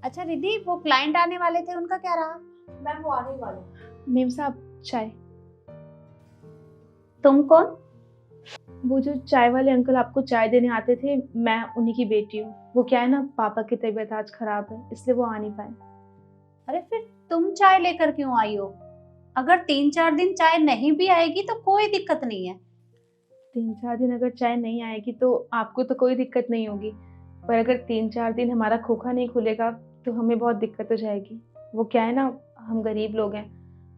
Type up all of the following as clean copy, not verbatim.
अच्छा रिद्धि, वो क्लाइंट आने वाले थे, उनका क्या रहा? मैम वो आने ही वाले। मेम साहब चाय। तुम कौन? वो जो चाय वाले अंकल आपको चाय देने आते थे, मैं उन्हीं की बेटी हूँ। वो क्या है ना, पापा की तबीयत आज खराब है, इसलिए वो आ नहीं पाए। अरे फिर तुम चाय लेकर क्यों आई हो? अगर 3-4 दिन चाय नहीं भी आएगी तो कोई दिक्कत नहीं है। 3-4 दिन अगर चाय नहीं आएगी तो आपको तो कोई दिक्कत नहीं होगी, पर अगर 3-4 दिन हमारा खोखा नहीं खुलेगा तो हमें बहुत दिक्कत हो जाएगी। वो क्या है ना, हम गरीब लोग हैं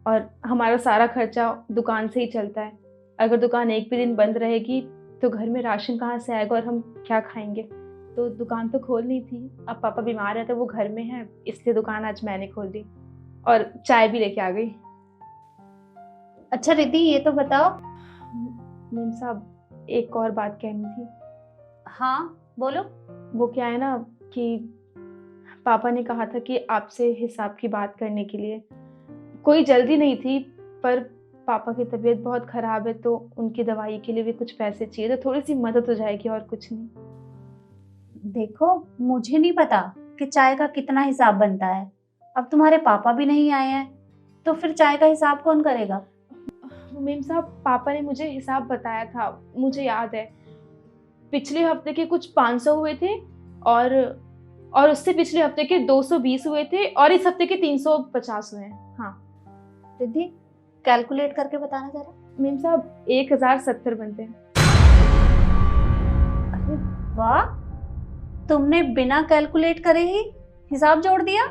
और हमारा सारा खर्चा दुकान से ही चलता है। अगर दुकान एक भी दिन बंद रहेगी तो घर में राशन कहाँ से आएगा और हम क्या खाएंगे। तो दुकान तो खोलनी थी, अब पापा बीमार है तो वो घर में है, इसलिए दुकान आज मैंने खोल दी और चाय भी लेके आ गई। अच्छा रिद्धि, ये तो बताओ। मेम साहब एक और बात कहनी थी। हाँ बोलो। वो क्या है ना कि पापा ने कहा था कि आपसे हिसाब की बात करने के लिए। कोई जल्दी नहीं थी, पर पापा की तबीयत बहुत ख़राब है तो उनकी दवाई के लिए भी कुछ पैसे चाहिए, तो थोड़ी सी मदद हो जाएगी और कुछ नहीं। देखो, मुझे नहीं पता कि चाय का कितना हिसाब बनता है। अब तुम्हारे पापा भी नहीं आए हैं तो फिर चाय का हिसाब कौन करेगा? मेम साहब पापा ने मुझे हिसाब बताया था, मुझे याद है। पिछले हफ्ते के कुछ 500 हुए थे और उससे पिछले हफ्ते के 220 हुए थे और इस हफ्ते के 350 हुए हैं। हाँ रिद्धि, कैलकुलेट करके बताना जरा। मेम साहब 1070 बनते हैं। अरे वाह, तुमने बिना कैलकुलेट करे ही हिसाब जोड़ दिया।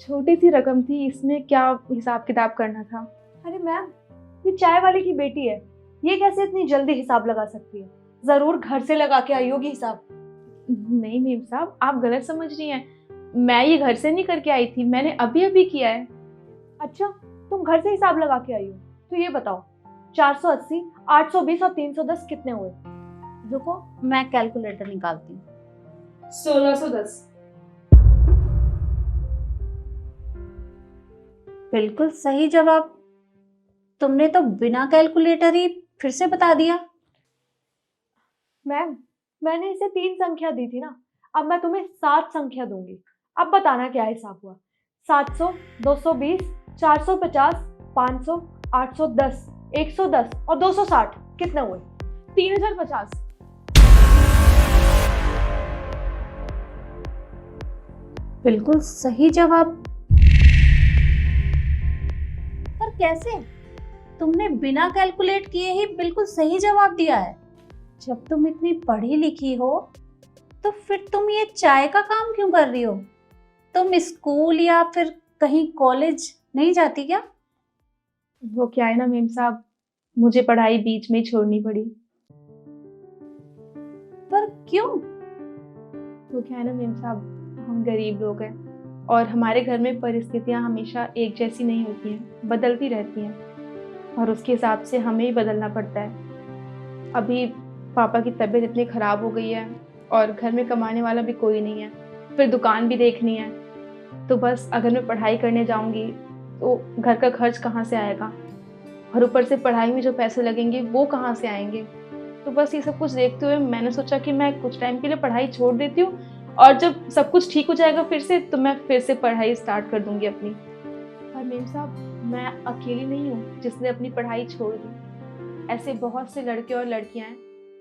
छोटी सी रकम थी, इसमें क्या हिसाब किताब करना था। अरे मैम, ये चाय वाले की बेटी है, ये कैसे इतनी जल्दी हिसाब लगा सकती है? जरूर घर से लगा के आई होगी हिसाब। नहीं मेम साहब, आप गलत समझ रही हैं। मैं ये घर से नहीं करके आई थी, मैंने अभी अभी किया है। अच्छा, तुम घर से हिसाब लगा के आई हो? तो ये बताओ, 480, 820 और 310 कितने हुए? रुको, मैं कैलकुलेटर निकालती हूँ। 1610। बिल्कुल सही जवाब। तुमने तो बिना कैलकुलेटर ही फिर से बता दिया। मैम, मैंने इसे 3 संख्या दी थी ना, अब मैं तुम्हें 7 संख्या दूंगी। अब बताना क्या हिसाब हुआ। 700, 220, 450, 500, 810, 110 और 260 कितने हुए? 3050। बिल्कुल सही जवाब। पर कैसे? तुमने बिना कैलकुलेट किए ही बिल्कुल सही जवाब दिया है। जब तुम इतनी पढ़ी लिखी हो तो फिर तुम ये चाय का काम क्यों कर रही हो? तुम स्कूल या फिर कहीं कॉलेज नहीं जाती क्या? वो क्या है ना मेम साहब, मुझे पढ़ाई बीच में ही छोड़नी पड़ी। पर क्यों? वो क्या है ना मेम साहब, हम गरीब लोग हैं और हमारे घर में परिस्थितियां हमेशा एक जैसी नहीं होती हैं, बदलती रहती हैं और उसके हिसाब से हमें ही बदलना पड़ता है। अभी पापा की तबीयत इतनी ख़राब हो गई है और घर में कमाने वाला भी कोई नहीं है, फिर दुकान भी देखनी है। तो बस अगर मैं पढ़ाई करने जाऊंगी तो घर का खर्च कहाँ से आएगा और ऊपर से पढ़ाई में जो पैसे लगेंगे वो कहाँ से आएंगे। तो बस ये सब कुछ देखते हुए मैंने सोचा कि मैं कुछ टाइम के लिए पढ़ाई छोड़ देती हूँ और जब सब कुछ ठीक हो जाएगा फिर से, तो मैं फिर से पढ़ाई स्टार्ट कर दूंगी अपनी। और मेम साहब, मैं अकेली नहीं हूँ जिसने अपनी पढ़ाई छोड़ दी। ऐसे बहुत से लड़के और लड़कियां हैं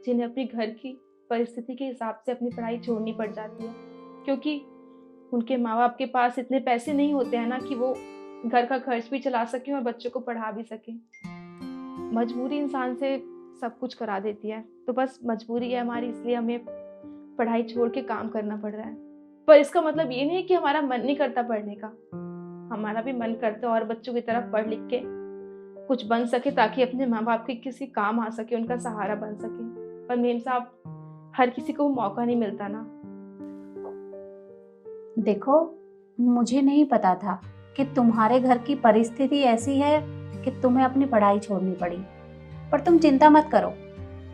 जिन्हें अपनी घर की परिस्थिति के हिसाब से अपनी पढ़ाई छोड़नी पड़ जाती है, क्योंकि उनके माँ बाप के पास इतने पैसे नहीं होते हैं ना कि वो घर का खर्च भी चला सकें और बच्चों को पढ़ा भी सकें। मजबूरी इंसान से सब कुछ करा देती है, तो बस मजबूरी है हमारी, इसलिए हमें पढ़ाई छोड़ के काम करना पड़ रहा है। पर इसका मतलब ये नहीं है कि हमारा मन नहीं करता पढ़ने का। हमारा भी मन करता है और बच्चों की तरफ पढ़ लिख के कुछ बन सके ताकि अपने माँ बाप के किसी काम आ सके, उनका सहारा बन सके। पर मेम साहब, हर किसी को वो मौका नहीं मिलता ना। देखो, मुझे नहीं पता था कि तुम्हारे घर की परिस्थिति ऐसी है कि तुम्हें अपनी पढ़ाई छोड़नी पड़ी। पर तुम चिंता मत करो,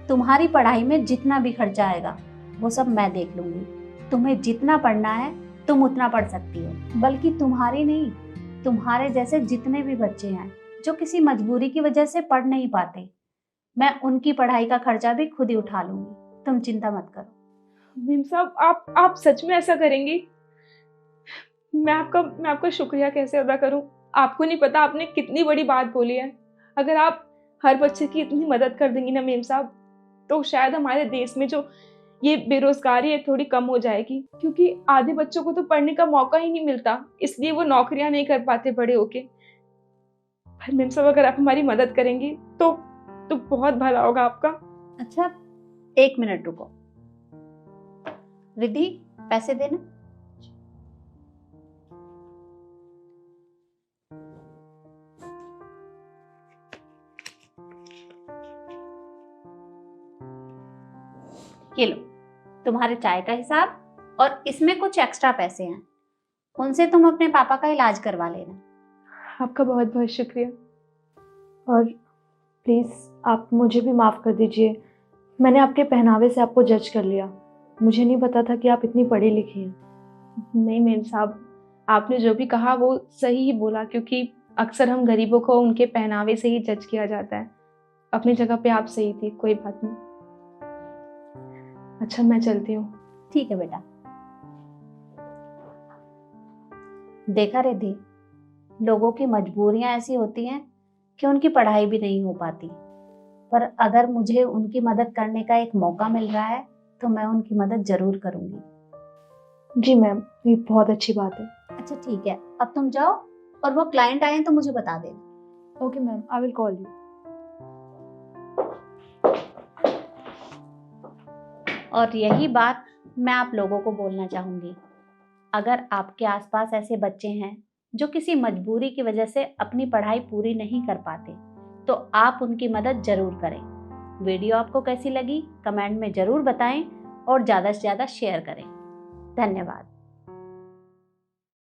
तुम्हारी पढ़ाई में जितना भी खर्चा आएगा वो सब मैं देख लूंगी। तुम्हें जितना पढ़ना है तुम उतना पढ़ सकती हो। बल्कि तुम्हारी नहीं, तुम्हारे जैसे जितने भी बच्चे हैं जो किसी मजबूरी की वजह से पढ़ नहीं पाते, मैं उनकी पढ़ाई का खर्चा भी खुद ही उठा लूंगी। तुम चिंता मत करो। मेम साहब, आप सच में ऐसा करेंगी? मैं आपका शुक्रिया कैसे अदा करूं? आपको नहीं पता आपने कितनी बड़ी बात बोली है। अगर आप हर बच्चे की इतनी मदद कर देंगी ना मेम साहब, तो शायद हमारे देश में जो ये बेरोजगारी है थोड़ी कम हो जाएगी, क्योंकि आधे बच्चों को तो पढ़ने का मौका ही नहीं मिलता, इसलिए वो नौकरियां नहीं कर पाते बड़े होके। पर मेम साहब अगर आप हमारी मदद करेंगी तो बहुत भला होगा आपका। अच्छा, 1 मिनट रुको। रिद्धि, पैसे देना। ये लो, तुम्हारे चाय का हिसाब, और इसमें कुछ एक्स्ट्रा पैसे हैं, उनसे तुम अपने पापा का इलाज करवा लेना। आपका बहुत बहुत शुक्रिया। और प्लीज़ आप मुझे भी माफ़ कर दीजिए, मैंने आपके पहनावे से आपको जज कर लिया। मुझे नहीं पता था कि आप इतनी पढ़ी लिखी हैं। नहीं मेम साहब, आपने जो भी कहा वो सही ही बोला, क्योंकि अक्सर हम गरीबों को उनके पहनावे से ही जज किया जाता है। अपनी जगह पे आप सही थी, कोई बात नहीं। अच्छा, मैं चलती हूँ। ठीक है बेटा। देखा रिद्धि, लोगों की मजबूरियां ऐसी होती हैं कि उनकी पढ़ाई भी नहीं हो पाती, पर अगर मुझे उनकी मदद करने का एक मौका मिल रहा है तो मैं उनकी मदद जरूर करूंगी। जी मैम, ये बहुत अच्छी बात है। अच्छा ठीक है, अब तुम जाओ, और वो क्लाइंट आए तो मुझे बता देना। Okay ma'am, I will call you. और यही बात मैं आप लोगों को बोलना चाहूंगी, अगर आपके आसपास ऐसे बच्चे हैं जो किसी मजबूरी की वजह से अपनी पढ़ाई पूरी नहीं कर पाते, तो आप उनकी मदद जरूर करें। वीडियो आपको कैसी लगी कमेंट में जरूर बताएं, और ज़्यादा से ज़्यादा शेयर करें। धन्यवाद।